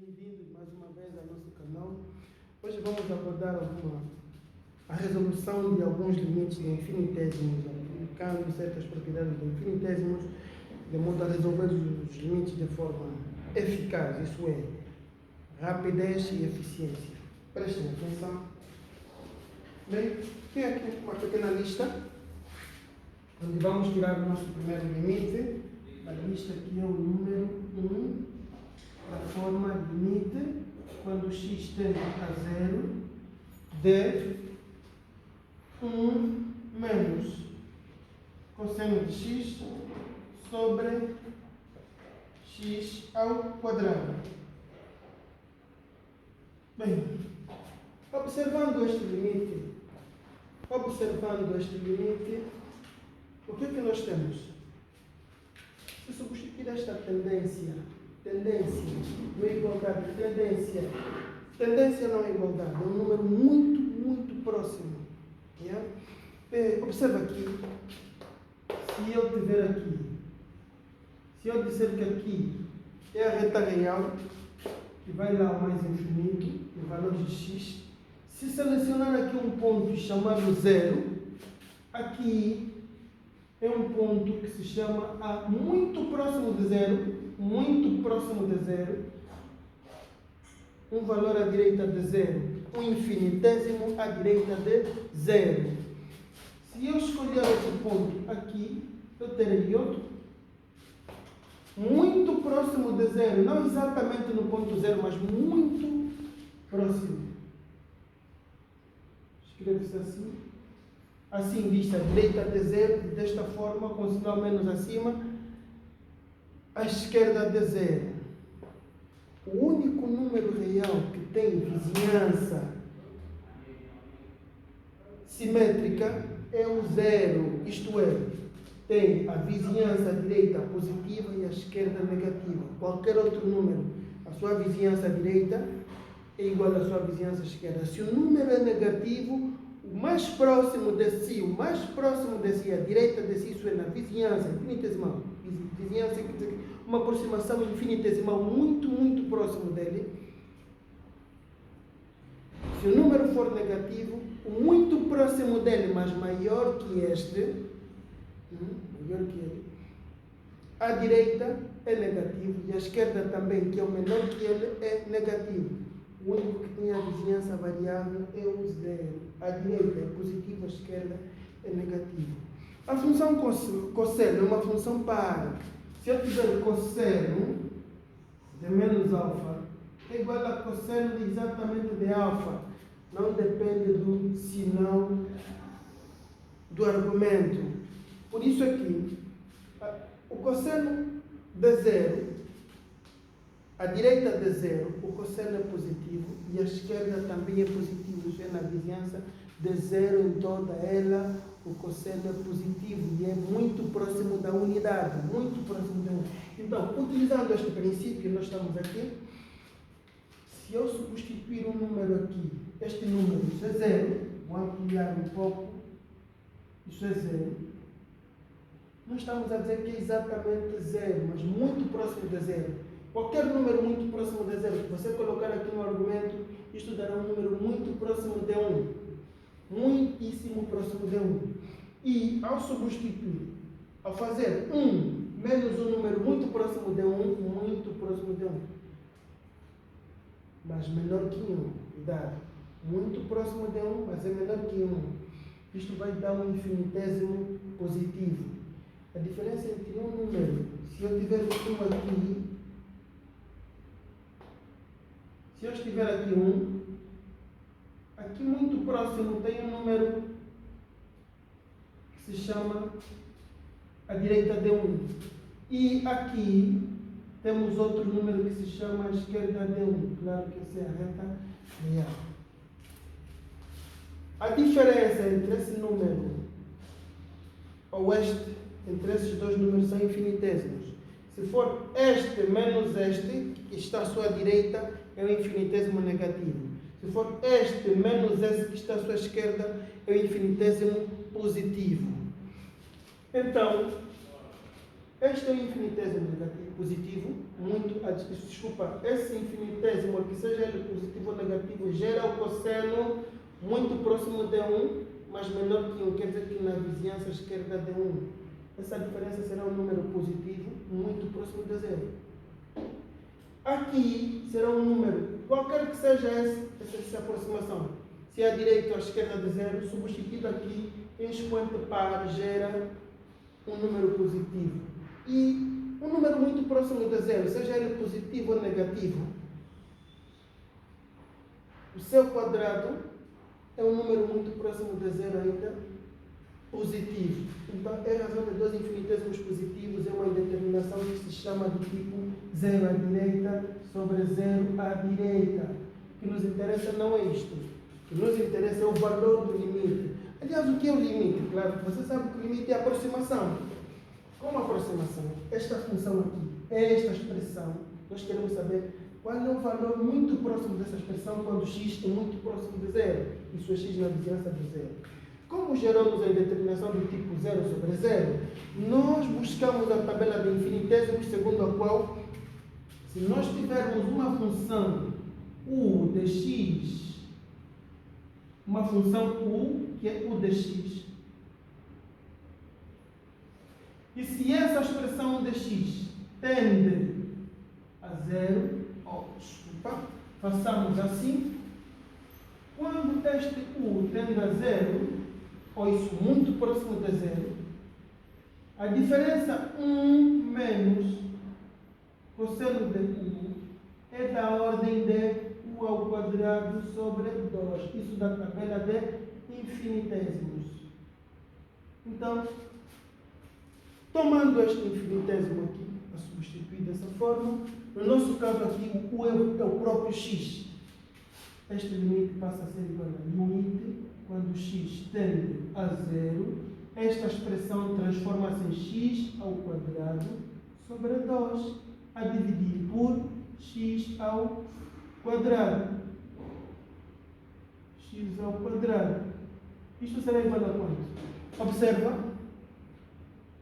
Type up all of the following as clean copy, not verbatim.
bem-vindos mais uma vez ao nosso canal. Hoje vamos abordar a resolução de alguns limites de infinitésimos, aplicando certas propriedades de infinitésimos, de modo a resolver os limites de forma eficaz, isso é, rapidez e eficiência. Prestem atenção. Bem, tem aqui uma pequena lista, onde vamos tirar o nosso primeiro limite. A lista aqui é o número 1, da forma limite, quando x tende a 0, de 1 menos cosseno de x sobre x ao quadrado. Bem, observando este limite, o que é que nós temos? Se substituir esta tendência não é igualdade, tendência não é igualdade, é um número muito, muito próximo. Yeah? Observa aqui, se eu disser que aqui é a reta real, que vai lá ao mais infinito, o valor de x, se selecionar aqui um ponto chamado 0, aqui é um ponto que se chama A muito próximo de zero, um valor à direita de zero, um infinitésimo à direita de zero. Se eu escolher outro ponto aqui, eu terei outro muito próximo de zero, não exatamente no ponto zero, mas muito próximo. Escreve-se assim. Assim vista, a direita de zero, desta forma, com o sinal menos acima, à esquerda de zero. O único número real que tem vizinhança simétrica é o zero, isto é, tem a vizinhança direita positiva e a esquerda negativa. Qualquer outro número, a sua vizinhança direita é igual à sua vizinhança esquerda. Se o número é negativo, o mais próximo de si, a direita de si, isso é na vizinhança infinitesimal. Vizinhança, quer dizer, uma aproximação infinitesimal muito, muito próximo dele. Se o número for negativo, o muito próximo dele, mas maior que este, a direita é negativo e a esquerda também, que é o menor que ele, é negativo. O único que tem a vizinhança variável é o zero. A direita é positivo, a esquerda é negativo. A função cosseno é uma função par. Se eu tiver cosseno de menos alfa, é igual a cosseno exatamente de alfa. Não depende do sinal do argumento. Por isso aqui, o cosseno de zero, a direita de zero, o cosseno é positivo e a esquerda também é positivo. Isso é na vizinhança de zero em toda ela, o cosseno é positivo e é muito próximo da unidade, Então, utilizando este princípio, nós estamos aqui. Se eu substituir um número aqui, este número, isso é zero, vou ampliar um pouco, isso é zero. Não estamos a dizer que é exatamente zero, mas muito próximo de zero. Qualquer número muito próximo de zero que você colocar aqui no argumento, isto dará um número muito próximo de 1. Muitíssimo próximo de 1. E ao substituir, ao fazer 1 menos um número muito próximo de 1, mas menor que 1, cuidado, muito próximo de 1, mas é menor que 1. Isto vai dar um infinitésimo positivo. A diferença entre um número, se eu tiver aqui, se eu estiver aqui 1, aqui muito próximo tem um número que se chama a direita de 1. E aqui temos outro número que se chama a esquerda de 1. Claro que essa é a reta real. A diferença entre esse número ou entre esses dois números são infinitésimos. Se for este menos este, que está à sua direita, é um infinitésimo negativo. Se for este menos esse que está à sua esquerda, é um infinitésimo positivo. Então, Este é o infinitésimo negativo, positivo, desculpa, esse infinitésimo, que seja ele positivo ou negativo, gera o cosseno muito próximo de 1, mas menor que 1, quer dizer que na vizinhança esquerda de 1. Essa diferença será um número positivo muito próximo de 0. Aqui será um número, qualquer que seja essa aproximação. Se é à direita ou à esquerda de 0, substituído aqui em expoente par gera um número positivo. E um número muito próximo de 0, seja ele positivo ou negativo, o seu quadrado é um número muito próximo de 0 ainda, positivo. Então, é a razão de dois infinitésimos positivos, é uma indeterminação que se chama do tipo 0 à direita sobre 0 à direita. O que nos interessa não é isto. O que nos interessa é o valor do limite. Aliás, o que é o limite? Claro, você sabe que o limite é a aproximação. Como aproximação? Esta função aqui, esta expressão, nós queremos saber qual é o valor muito próximo dessa expressão quando x é muito próximo de 0. Isso é x na vizinhança de 0. Como geramos a indeterminação do tipo 0 sobre 0, nós buscamos a tabela de infinitésimos segundo a qual, se nós tivermos uma função u de x, uma função u, que é u de x, e se essa expressão u de x tende a 0, façamos assim, quando este u tende a 0, ou isso muito próximo de 0, a diferença 1 menos cosseno de u é da ordem de u ao quadrado sobre 2. Isso da tabela de infinitesimos. Então, tomando este infinitésimo aqui, a substituir dessa forma, no nosso caso aqui, o u é o próprio x. Este limite passa a ser igual a limite, quando x tende a 0, esta expressão transforma-se em x ao quadrado sobre 2, a dividir por x ao quadrado. X ao quadrado. Isto será igual a quanto? Observa,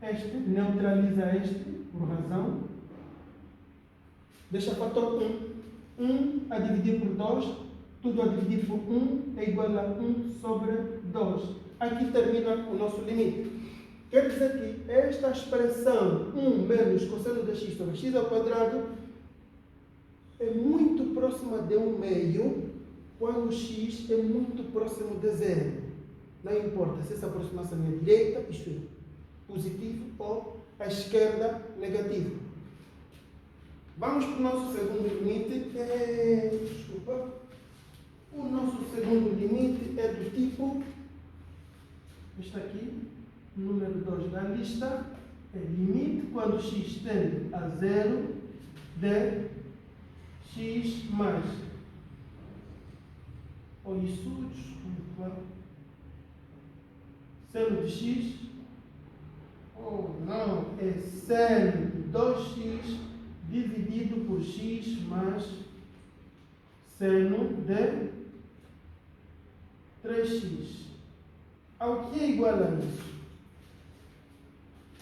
este neutraliza este, por razão. Deixa fator 1. 1 a dividir por 2. Tudo a dividir por 1 é igual a 1 sobre 2. Aqui termina o nosso limite. Quer dizer que esta expressão 1 menos cosseno de x sobre x ao quadrado é muito próxima de 1 meio quando x é muito próximo de 0. Não importa se essa aproximação é à direita, isto é, positivo, ou à esquerda, negativo. Vamos para o nosso segundo limite. O nosso segundo limite é do tipo, este aqui, número 2 da lista, é limite quando x tende a 0 de x mais. Ou isso, desculpa, seno de x, não, é seno de 2x dividido por x mais seno de 3x. Ao que é igual a isso?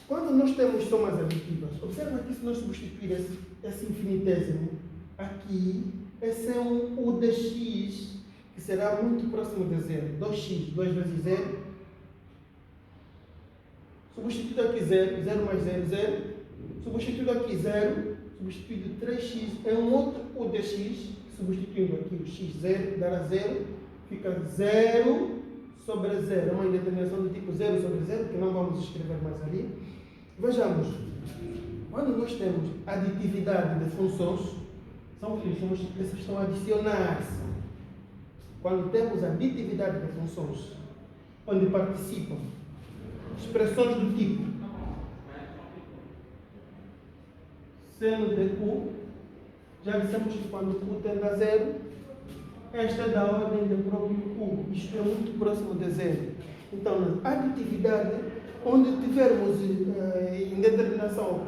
Quando nós temos somas aditivas, observa aqui, se nós substituir esse infinitésimo, aqui, esse é um u de x, que será muito próximo de 0. 2x, 2 vezes 0. Substituído aqui 0, 0 mais 0, 0. Substituído aqui 0, substituído 3x, é um outro u de x, substituindo aqui o x0, dará 0, fica 0 sobre 0. É uma indeterminação do tipo 0 sobre 0, que não vamos escrever mais ali. Vejamos, quando nós temos aditividade de funções, são funções que estão a adicionar-se. Quando temos aditividade de funções, onde participam expressões do tipo seno de u, já dissemos que quando u tende a 0, esta é da ordem do próprio u, isto é muito próximo de 0. Então, na aditividade, onde tivermos indeterminação,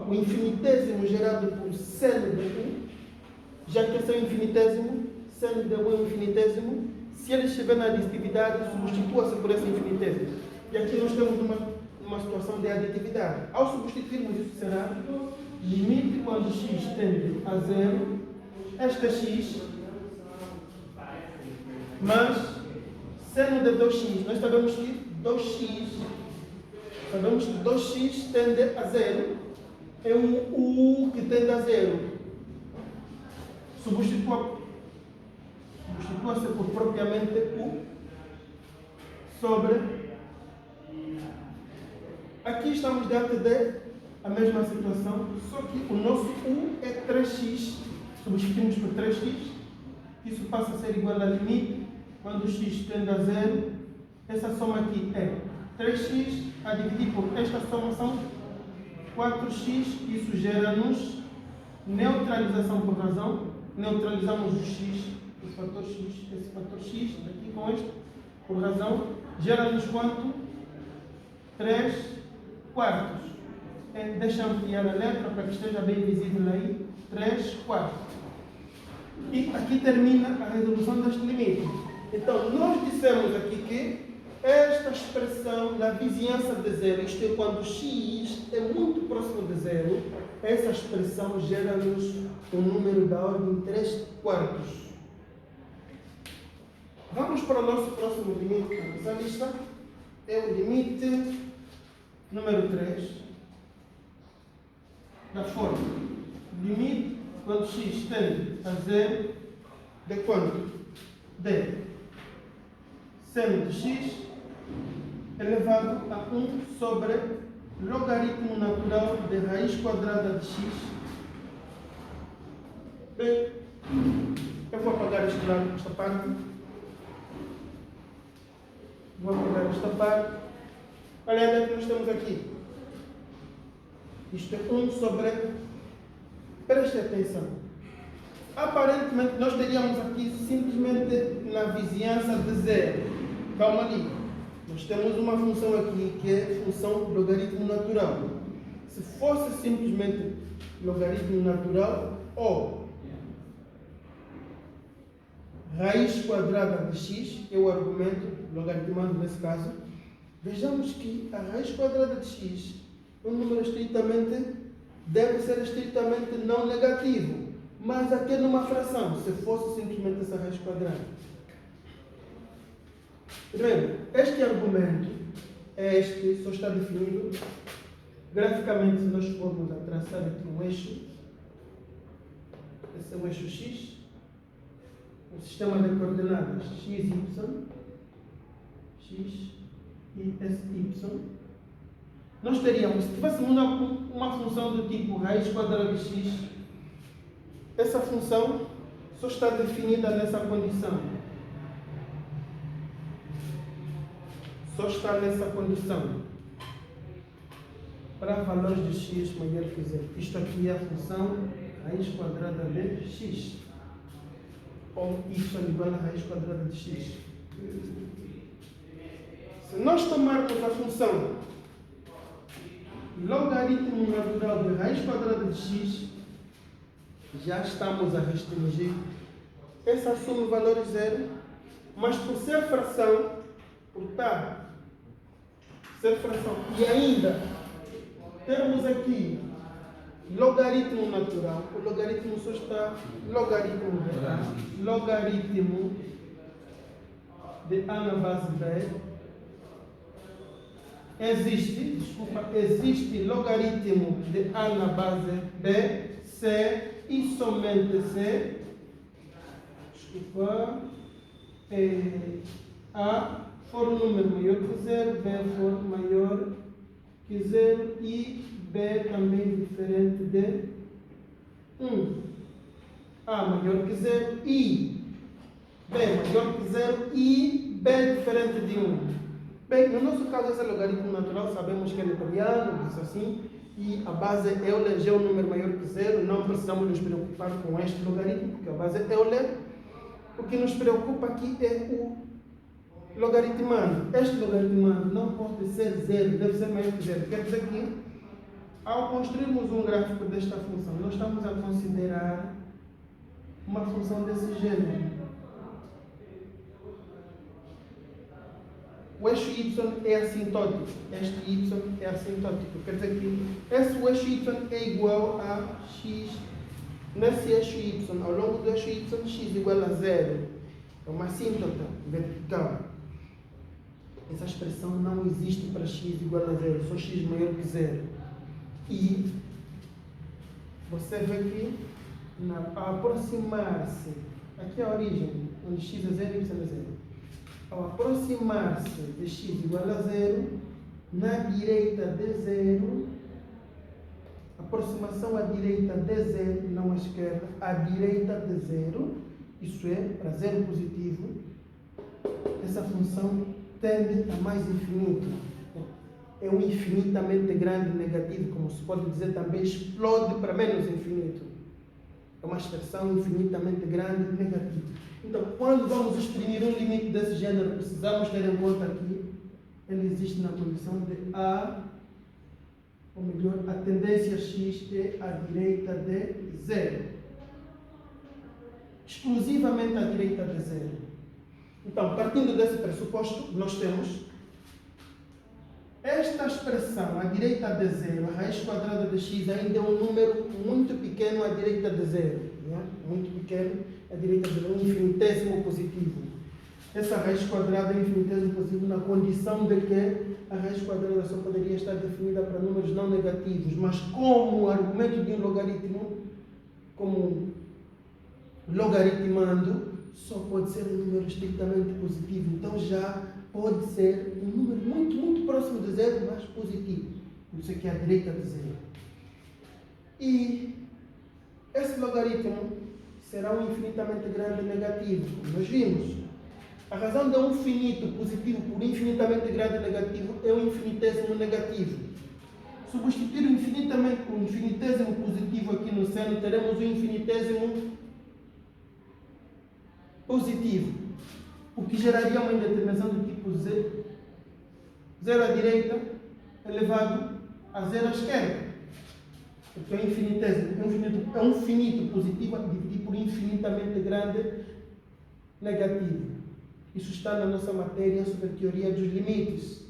o infinitésimo gerado por seno de u, já que esse é o infinitésimo, seno de u é um infinitésimo, se ele estiver na aditividade, substitua-se por esse infinitésimo. E aqui nós temos uma uma situação de aditividade. Ao substituirmos isso, será limite quando x tende a zero, esta x, mas seno de 2x, nós sabemos que 2x tende a zero, é um u que tende a zero. Substitua-se por propriamente u sobre. Aqui estamos diante de a mesma situação, só que o nosso u é 3x, substituímos por 3x, isso passa a ser igual a limite, quando x tende a zero, essa soma aqui é 3x, a dividir por esta soma são 4x, isso gera-nos neutralização por razão, neutralizamos o x, esse fator x, aqui com este, por razão, gera-nos quanto? 3 quartos. Deixa ampliar a letra para que esteja bem visível aí. 3 quartos. E aqui termina a resolução deste limite. Então, nós dissemos aqui que esta expressão na vizinhança de zero, isto é, quando x é muito próximo de zero, essa expressão gera-nos um número da ordem 3 quartos. Vamos para o nosso próximo limite da nossa lista. É o limite número 3 da forma. Limite quando x tende a zero de quanto? De seno de x elevado a 1 sobre logaritmo natural de raiz quadrada de x. Bem, eu vou apagar esta parte. Vou apagar esta parte. Olha onde é que nós temos aqui. Isto é 1 sobre. Preste atenção. Aparentemente, nós teríamos aqui simplesmente na vizinhança de zero. Calma ali. Nós temos uma função aqui que é função logaritmo natural. Se fosse simplesmente logaritmo natural ou raiz quadrada de x, que é o argumento logaritmando nesse caso, vejamos que a raiz quadrada de x é um número deve ser estritamente não negativo. Mas aqui numa fração, se fosse simplesmente essa raiz quadrada. Bem, este argumento, só está definido graficamente. Se nós formos a traçar aqui um eixo, esse é o eixo x, o sistema de coordenadas x, y, x e sy. Nós teríamos, se tivéssemos uma função do tipo raiz quadrada de x, essa função só está definida nessa condição. Só está nessa condição. Para valores de x maior que zero. Isto aqui é a função raiz quadrada de x. Ou y igual a raiz quadrada de x. Se nós tomarmos a função logaritmo natural de raiz quadrada de x, já estamos a restringir. Essa assume valor zero, mas por ser fração, e ainda temos aqui logaritmo natural, o logaritmo só está logaritmo de a na base b, existe logaritmo de a na base b, c e somente c, a for um número maior que zero, b for maior que zero e b também diferente de 1. A maior que zero e b maior que zero e b diferente de 1. Bem, no nosso caso, esse logaritmo natural, sabemos que é neperiano, diz assim, e a base Euler já é um número maior que zero, não precisamos nos preocupar com este logaritmo, porque a base Euler, o que nos preocupa aqui é o logaritmando. Este logaritmando não pode ser zero, deve ser maior que zero. Quer dizer que, ao construirmos um gráfico desta função, nós estamos a considerar uma função desse gênero. o eixo y é assintótico. Este y é assintótico. Quer dizer que esse eixo y é igual a x. Nesse eixo y, ao longo do eixo y, x igual a 0. É uma assíntota vertical. Essa expressão não existe para x igual a 0, só x maior que 0. E você vê que ao aproximar-se, aqui é a origem, onde x é 0 e y é 0. Ao aproximar-se de x igual a 0, na direita de 0, aproximação à direita de 0, não à esquerda, à direita de 0, isso é, para 0 positivo, essa função tende a mais infinito. É um infinitamente grande negativo, como se pode dizer também, explode para menos infinito. É uma expressão infinitamente grande negativa. Então, quando vamos exprimir um limite desse gênero, precisamos ter em conta que ele existe na condição de A, ou melhor, a tendência x é à direita de 0. Exclusivamente à direita de 0. Então, partindo desse pressuposto, nós temos esta expressão à direita de 0, a raiz quadrada de x ainda é um número muito pequeno à direita de 0. Né? Muito pequeno à direita de 0, um infinitésimo positivo. Essa raiz quadrada é infinitésimo positivo na condição de que a raiz quadrada só poderia estar definida para números não negativos, mas como argumento de um logaritmo, como logaritmando, só pode ser um número estritamente positivo. Então já pode ser um número muito, muito próximo de 0, mas positivo. Isso aqui é à direita de 0. E esse logaritmo será um infinitamente grande negativo, como nós vimos. A razão de um finito positivo por infinitamente grande negativo é um infinitésimo negativo. Substituir o infinitésimo positivo aqui no seno, teremos o infinitésimo positivo, o que geraria uma indeterminação do tipo 0 à direita elevado a 0 à esquerda. Porque é infinitésimo, é um finito positivo a dividir por infinitamente grande negativo. Isso está na nossa matéria sobre a teoria dos limites,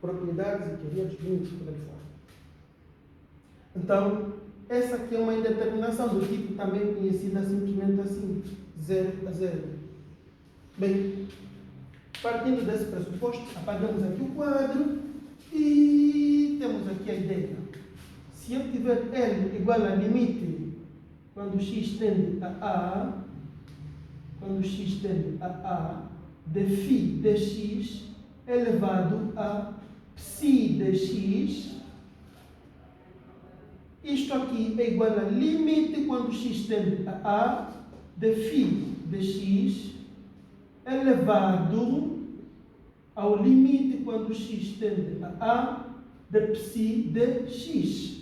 propriedades e teoria dos limites, por aí fora. Então, essa aqui é uma indeterminação do tipo também conhecida simplesmente assim, 0 a 0. Bem, partindo desse pressuposto, apagamos aqui o quadro e temos aqui a ideia. Se eu tiver L igual a limite quando x tende a de φ dx elevado a psi dx, isto aqui é igual a limite quando x tende a de φ dx elevado ao limite quando x tende a de psi dx.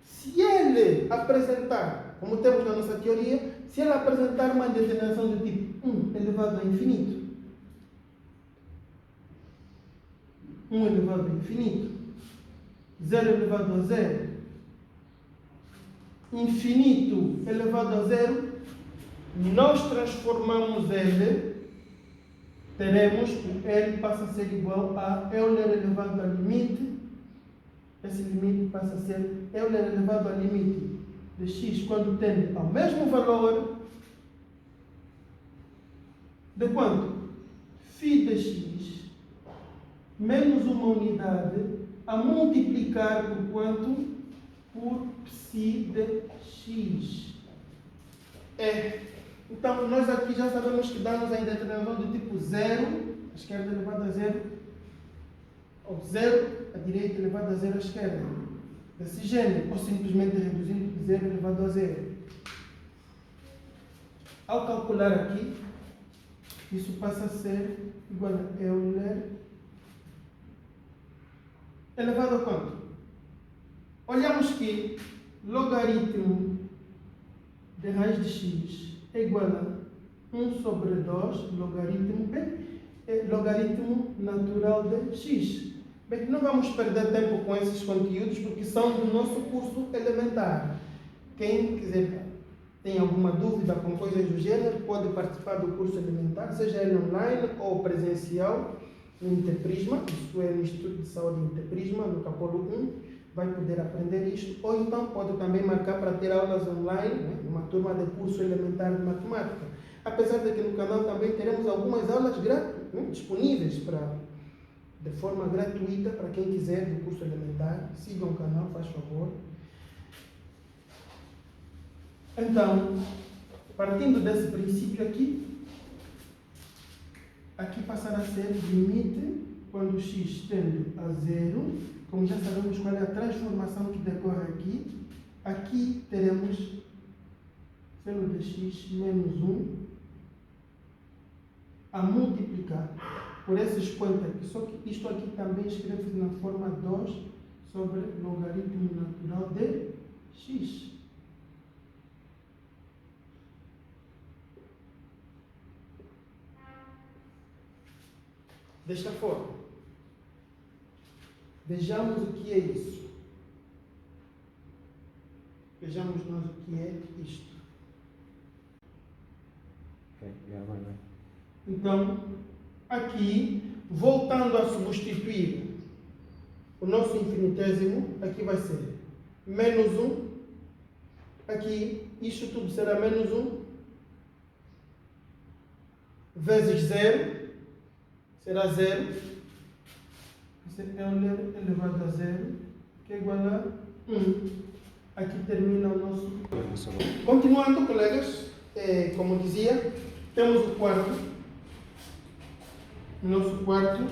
Se ele apresentar, como temos na nossa teoria, se ele apresentar uma determinação do tipo 1 elevado a infinito, 1 elevado a infinito, 0 elevado a 0, infinito elevado a 0, nós transformamos ele, teremos que L passa a ser igual a Euler elevado a limite, esse limite passa a ser Euler elevado a limite de x quando tende ao mesmo valor de quanto? Φ de x menos uma unidade a multiplicar por quanto? Por psi de x. Então, nós aqui já sabemos que damos a indeterminação do tipo 0, a esquerda elevada a 0, ou 0, a direita elevada a 0 à esquerda. Desse gênero, ou simplesmente reduzindo de 0 elevado a 0. Ao calcular aqui, isso passa a ser igual a Euler elevado a quanto? Olhamos que logaritmo de raiz de x é igual a 1 sobre 2 logaritmo logaritmo natural de x. Bem, não vamos perder tempo com esses conteúdos porque são do nosso curso elementar. Quem quiser, tem alguma dúvida com coisas do gênero, pode participar do curso elementar, seja ele online ou presencial. no Interprisma, isso é no Instituto de Saúde Interprisma, no capítulo 1, vai poder aprender isto, ou então pode também marcar para ter aulas online, né, numa turma de curso elementar de matemática. Apesar de que no canal também teremos algumas aulas disponíveis de forma gratuita para quem quiser do curso elementar. Sigam o canal, faz favor. Então, partindo desse princípio aqui passará a ser limite quando x tende a zero. Como já sabemos qual é a transformação que decorre aqui, aqui teremos seno de x menos 1 a multiplicar por esse expoente aqui. Só que isto aqui também escreve-se na forma 2 sobre logaritmo natural de x. Desta forma. Vejamos o que é isso. Vejamos nós o que é isto. Então, aqui, voltando a substituir o nosso infinitésimo, aqui vai ser menos 1. Aqui, isto tudo será menos 1 vezes 0. Será 0. Euler elevado a 0, que é igual a 1. Aqui termina o nosso... Continuando, colegas, como dizia, temos o quarto. O nosso quarto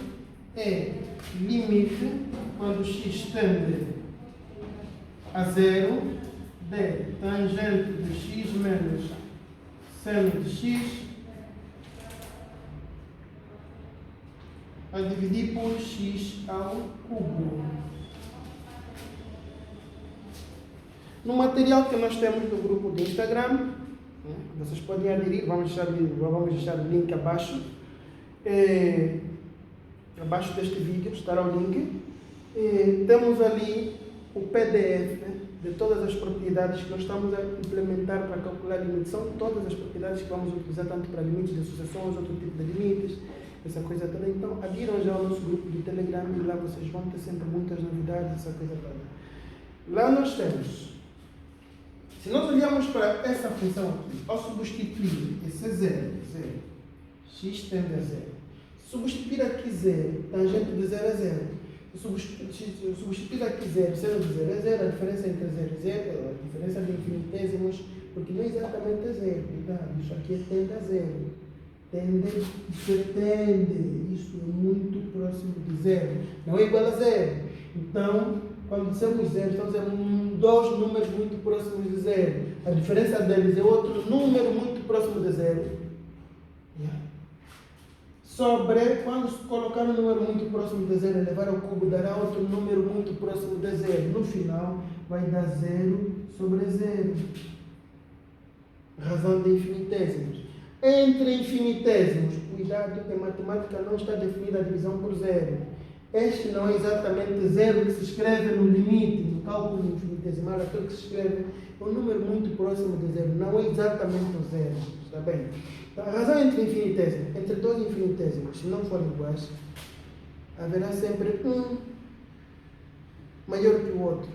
é limite quando x tende a 0 de tangente de x menos seno de x a dividir por x ao cubo. No material que nós temos no grupo do Instagram, vocês podem aderir, vamos deixar o link abaixo. Abaixo deste vídeo estará o link. Temos ali o PDF de todas as propriedades que nós estamos a implementar para calcular limites. São todas as propriedades que vamos utilizar tanto para limites de sucessões, outro tipo de limites, essa coisa toda. Então, adiram já ao nosso grupo de Telegram e lá vocês vão ter sempre muitas novidades, essa coisa toda. Lá nós temos, se nós olharmos para essa função aqui, ao substituir esse 0, x tende a 0, substituir aqui 0, tangente de 0 a 0, substituir aqui 0, seno de 0 a 0, a diferença entre 0 e 0, a diferença de infinitésimos, porque não é exatamente a 0, cuidado, isso aqui é tende a 0. Isso é muito próximo de 0, não é igual a 0. Então, quando dizemos 0, estamos dizendo dois números muito próximos de 0. A diferença deles é outro número muito próximo de 0. Sobre, quando se colocar um número muito próximo de 0 e levar ao cubo, dará outro número muito próximo de 0. No final, vai dar 0 sobre 0. Razão de infinitésimos. Entre infinitésimos, cuidado que a matemática não está definida a divisão por 0. Este não é exatamente 0 que se escreve no limite, no cálculo infinitesimal, aquele que se escreve é um número muito próximo de 0, não é exatamente o 0, está bem? Então, a razão entre infinitésimos, entre dois infinitésimos, se não forem iguais, haverá sempre um maior que o outro.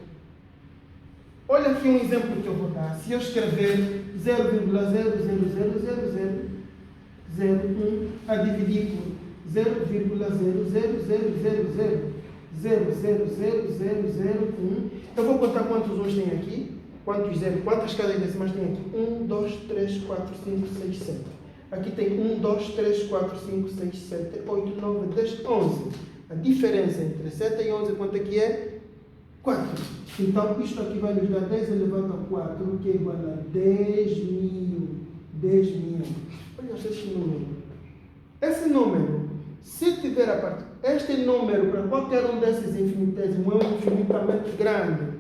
Olha aqui um exemplo que eu vou dar. Se eu escrever 0,0000001 a dividir por 0,00000000001, eu vou contar quantos uns tem aqui, quantas casas decimais tem aqui? 1, 2, 3, 4, 5, 6, 7. Aqui tem 1, 2, 3, 4, 5, 6, 7, 8, 9, 10, 11. A diferença entre 7 e 11 quanto é que é? 4. Então, isto aqui vai nos dar 10 elevado a 4, que é igual a 10.000. 10.000. Olha este número. Esse número, se tiver a parte, este número para qualquer um desses infinitésimos é infinitamente grande.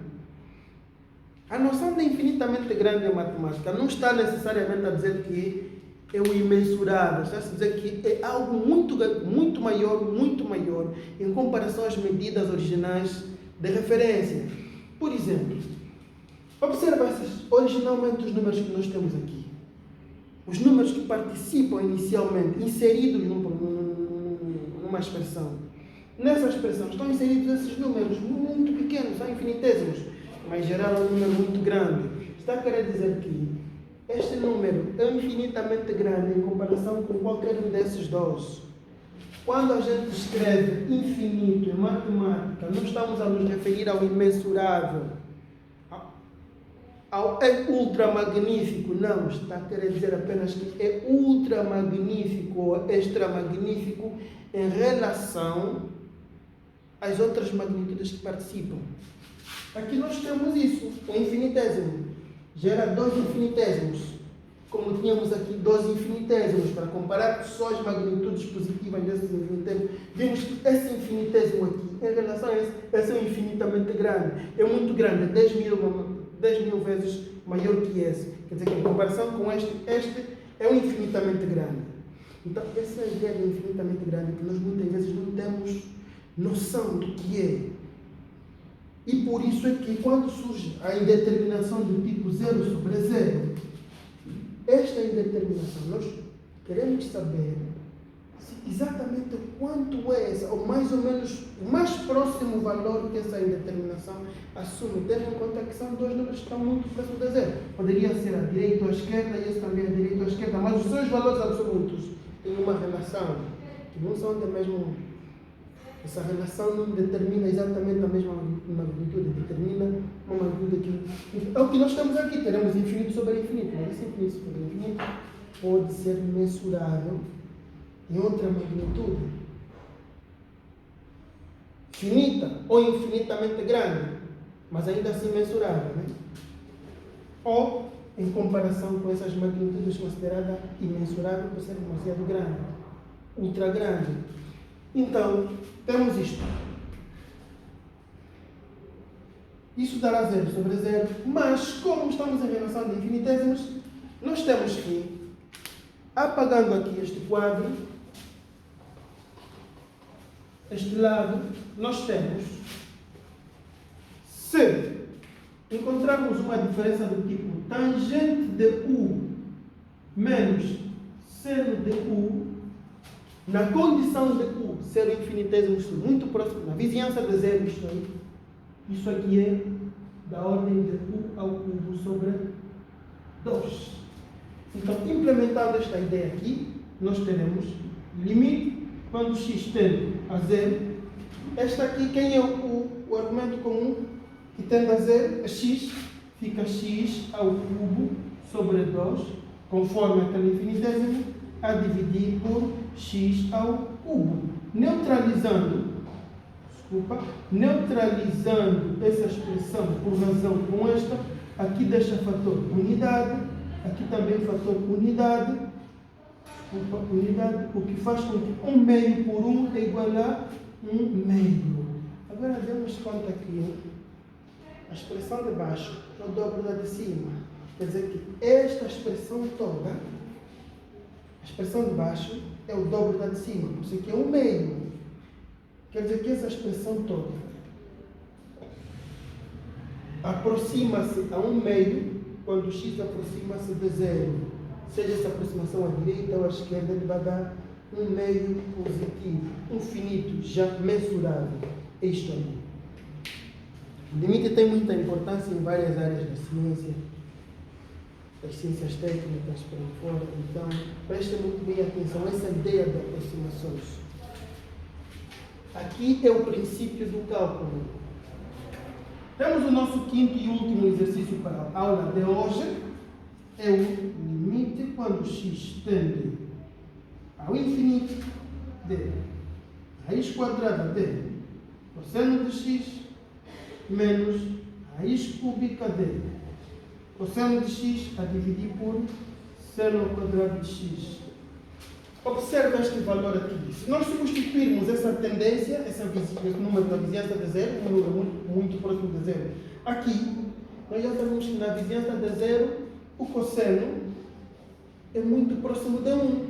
A noção de infinitamente grande em matemática não está necessariamente a dizer que é o imensurável, está a dizer que é algo muito maior em comparação às medidas originais de referência. Por exemplo, observa originalmente os números que nós temos aqui. Os números que participam inicialmente, inseridos numa uma expressão. Nessa expressão estão inseridos esses números muito pequenos, são infinitésimos, mas geraram um número muito grande. Está a querer dizer que este número é infinitamente grande em comparação com qualquer um desses dois. Quando a gente escreve infinito em matemática, não estamos a nos referir ao imensurável, ao ultra magnífico, não. Está a querer dizer apenas que é ultra magnífico ou extra magnífico em relação às outras magnitudes que participam. Aqui nós temos isso, o infinitésimo. Gera 2 infinitésimos. Como tínhamos aqui 2 infinitésimos, para comparar só as magnitudes positivas desses infinitésimos, vimos que esse infinitésimo aqui, em relação a esse é infinitamente grande. É muito grande, 10 mil vezes maior que esse. Quer dizer que em comparação com este é um infinitamente grande. Então, essa é a ideia de infinitamente grande, que nós muitas vezes não temos noção do que é. E por isso é que quando surge a indeterminação do tipo 0 sobre 0, esta indeterminação, nós queremos saber se exatamente quanto é essa, ou mais ou menos o mais próximo valor que essa indeterminação assume, tendo em conta que são 2 números que estão muito próximos de 0. Poderia ser a direita ou a esquerda, e esse também a direita ou a esquerda, mas os seus valores absolutos têm uma relação, que não são da mesma. Essa relação não determina exatamente a mesma magnitude, determina uma magnitude que... É o que nós temos aqui, teremos infinito sobre infinito, mas esse infinito sobre infinito pode ser mensurável em outra magnitude. Finita ou infinitamente grande, mas ainda assim mensurável, né? Ou, em comparação com essas magnitudes consideradas imensurável por ser demasiado grande, ultra grande. Então, temos isto. Isso dará 0 sobre 0, mas como estamos em relação de infinitésimos, nós temos que, apagando aqui este quadro, este lado, nós temos, se encontrarmos uma diferença do tipo tangente de U menos seno de U, na condição de U ser o infinitésimo muito próximo, na vizinhança de 0, isso aqui é da ordem de U ao cubo sobre 2. Então, implementando esta ideia aqui, nós teremos limite quando x tende a 0. Esta aqui, quem é o argumento comum que tende a 0? A x, fica x ao cubo sobre 2, conforme aquele infinitésimo, a dividir por x ao cubo. Neutralizando essa expressão por razão com esta, aqui deixa fator unidade, aqui também fator unidade, o que faz com que 1 meio por 1 é igual a 1 meio. Agora demos conta que a expressão de baixo é o dobro da de cima. Quer dizer que esta expressão toda, a expressão de baixo é o dobro da de cima, por isso aqui é 1 meio. Quer dizer que essa expressão toda aproxima-se a 1 meio quando x aproxima-se de 0. Seja essa aproximação à direita ou à esquerda, ele vai dar 1 meio positivo, um finito já mensurável. É isto aí. O limite tem muita importância em várias áreas da ciência, das ciências técnicas, por aí fora. Então, prestem muito bem atenção a essa ideia de aproximações. Aqui é o princípio do cálculo. Temos o nosso quinto e último exercício para a aula de hoje. É o limite quando x tende ao infinito de raiz quadrada de cosseno de x menos raiz cúbica de cosseno de x a dividir por seno ao quadrado de x. Observe este valor aqui. Se nós substituirmos essa tendência, esse número da vizinhança de 0, um número muito próximo de 0, aqui, nós já sabemos que na vizinhança de 0, o cosseno é muito próximo de 1.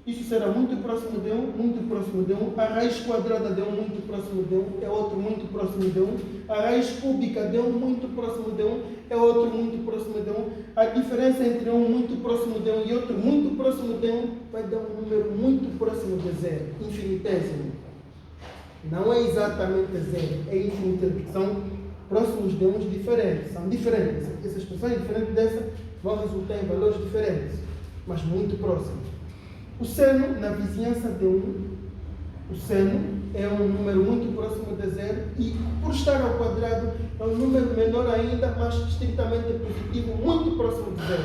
Isso será muito próximo de 1, muito próximo de 1. A raiz quadrada de 1, muito próximo de 1, é outro muito próximo de 1. A raiz cúbica de 1, muito próximo de 1, é outro muito próximo de 1. A diferença entre um muito próximo de 1 e outro muito próximo de 1 vai dar um número muito próximo de 0, infinitésimo. Não é exatamente 0, é infinitésimo, porque são próximos de 1 diferentes, são diferentes. Essas expressões diferentes dessa vão resultar em valores diferentes, mas muito próximos. O seno, na vizinhança de 1, o seno é um número muito próximo de 0 e, por estar ao quadrado, é um número menor ainda, mas estritamente positivo, muito próximo de 0.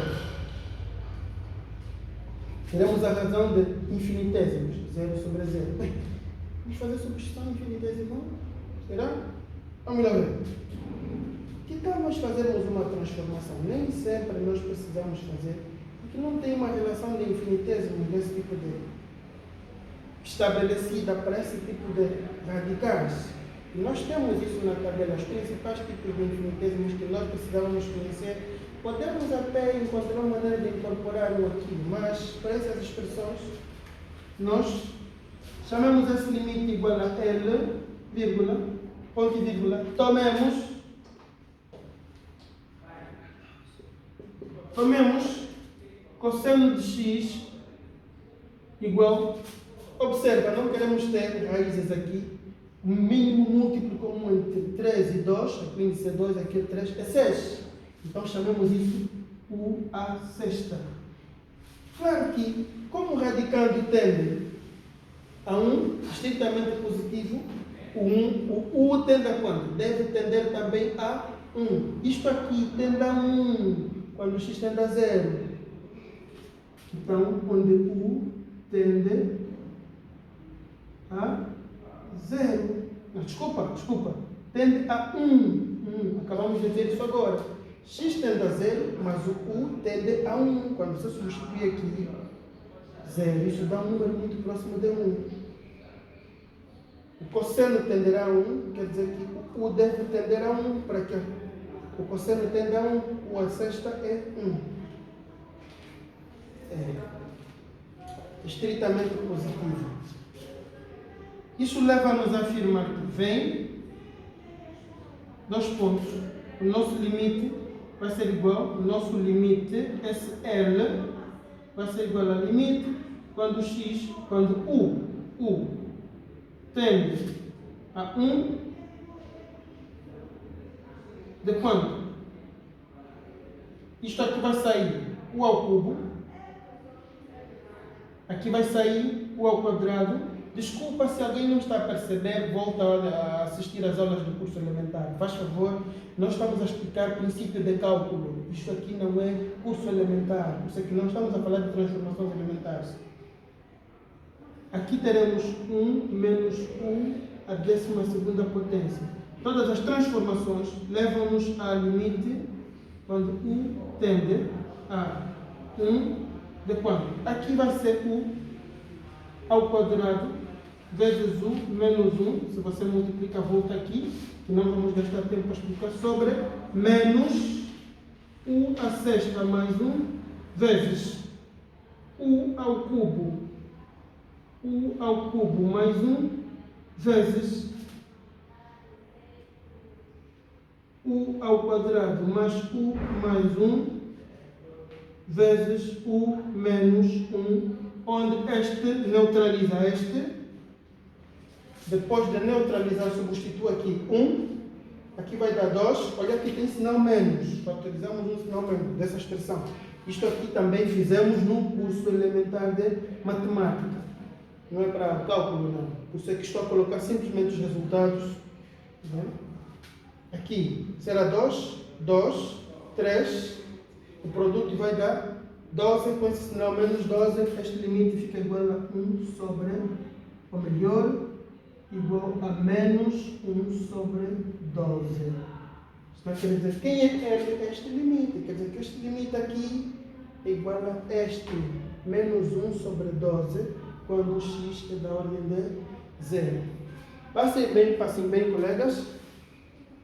Teremos a razão de infinitésimos, 0 sobre 0. Bem, vamos fazer substituição infinitesimal? Será? Vamos lá ver. Que tal nós fazermos uma transformação? Nem sempre nós precisamos fazer, porque não tem uma relação de infinitésimo desse tipo de estabelecida para esse tipo de radicais. E nós temos isso na tabela, os principais tipos de infinitesimos que nós precisamos conhecer. Podemos até encontrar uma maneira de incorporar um aqui, mas para essas expressões, nós chamamos esse limite igual a L, vírgula, ponto e vírgula. Tomemos cosseno de x igual. Observa, não queremos ter raízes aqui. O mínimo múltiplo comum entre 3 e 2, aqui o índice é 2, aqui é 3, é 6. Então chamamos isso U a sexta. Claro que, como o radicando tende a 1, estritamente positivo, o U tende a quanto? Deve tender também a 1. Isto aqui tende a 1, quando o x tende a 0. Então, onde U tende a 0. Não, desculpa. Tende a 1. Acabamos de ver isso agora. X tende a 0, mas o U tende a 1. Quando você substitui aqui 0, isso dá um número muito próximo de 1. O cosseno tenderá a 1, quer dizer que o U deve tender a 1. Para que o cosseno tende a 1, o a sexta é 1. É estritamente positivo. Isso leva-nos a afirmar que vem, dois pontos, o nosso limite vai ser igual, o nosso limite, esse L, vai ser igual a limite quando U tende a 1, de quanto? Isto aqui vai sair U ao cubo, aqui vai sair U ao quadrado. Desculpa se alguém não está a perceber, volta a assistir às aulas do curso elementar. Faz favor, nós estamos a explicar princípio de cálculo. Isto aqui não é curso elementar, isso aqui não estamos a falar de transformações elementares. Aqui teremos 1 menos 1 à 12ª potência. Todas as transformações levam-nos ao limite quando U tende a 1 de quanto? Aqui vai ser U ao quadrado vezes U menos 1, se você multiplica, volta aqui, que não vamos gastar tempo para explicar, sobre menos U a sexta mais 1, vezes U ao cubo mais 1, vezes U ao quadrado mais U mais 1, vezes U menos 1, onde este neutraliza este. Depois de neutralizar, substituo aqui 1. Aqui vai dar 2. Olha, aqui tem sinal menos. Factorizamos um sinal menos dessa expressão. Isto aqui também fizemos no curso elementar de matemática. Não é para cálculo, não. Por isso é que estou a colocar simplesmente os resultados. Aqui será 2, 3. O produto vai dar 12. Com esse sinal menos 12, este limite fica igual a 1 sobre, ou melhor, igual a menos 1 sobre 12. Isto quer dizer, quem é este limite? Quer dizer que este limite aqui é igual a este, menos 1 sobre 12, quando o x é da ordem de 0. Passem bem, colegas.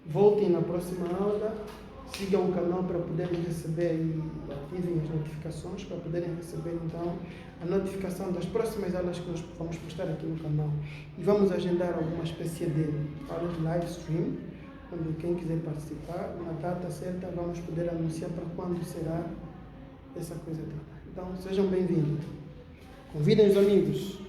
Voltem na próxima aula. sigam o canal para poderem receber e ativem as notificações para poderem receber então a notificação das próximas aulas que nós vamos postar aqui no canal. E vamos agendar alguma espécie de aulas de live stream, onde quem quiser participar, na data certa, vamos poder anunciar para quando será essa coisa toda. Então, sejam bem-vindos. Convidem os amigos.